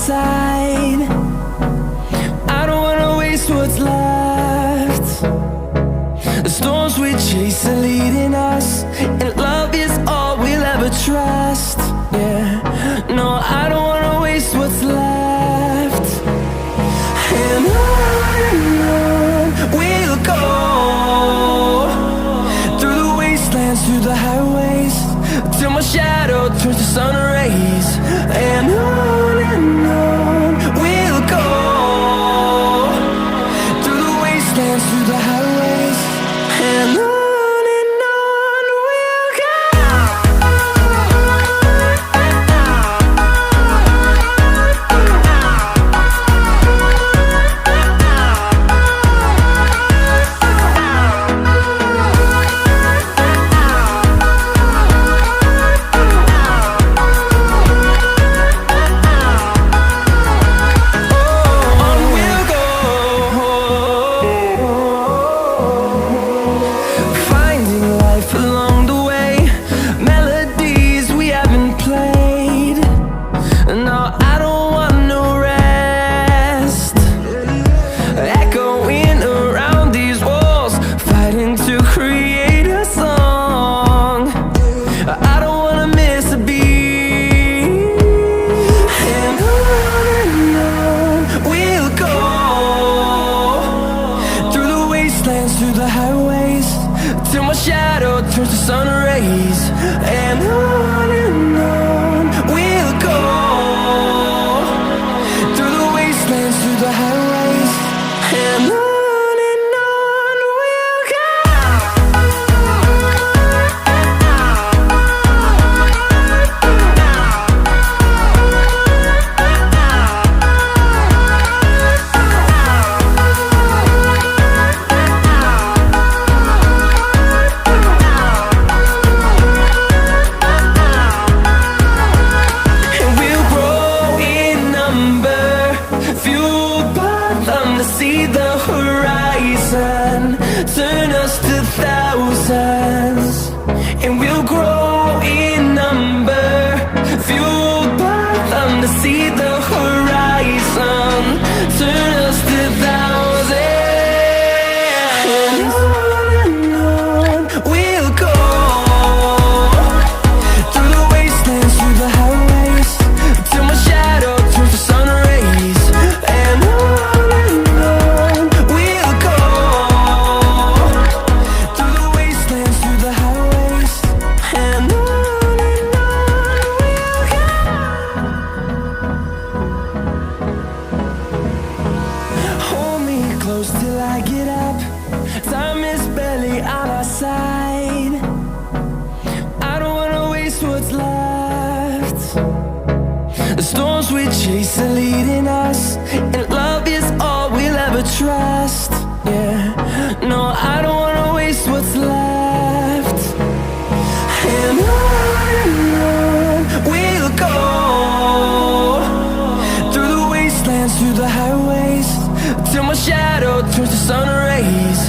side. I don't wanna waste what's left. The storms we chase are leading us, and love is all we'll ever trust. Yeah, no, I don't wanna waste what's left. And on we'll go, through the wastelands, through the highways, till my shadow turns to sun rays. And on we'll go, through the wastelands, through the highways, and on we'll go. Through the highways, till my shadow turns to sun rays. And on we'll go, through the wastelands, through the highways, and on we'll go. See the horizon, turn us to thousands, and we'll grow in number, fueled by them. To see the horizon, turn us to thousands, and on we'll go, through the wastelands, through the highways, till my shadow turns to sun rays. And close till I get up, time is barely on our side. I don't wanna waste what's left. The storms we chase are leading us, and love is all we'll ever trust. Yeah, no, I don't wanna waste what's left. And on we'll go, through the wastelands, through the highways, till my shadow turns to sun rays.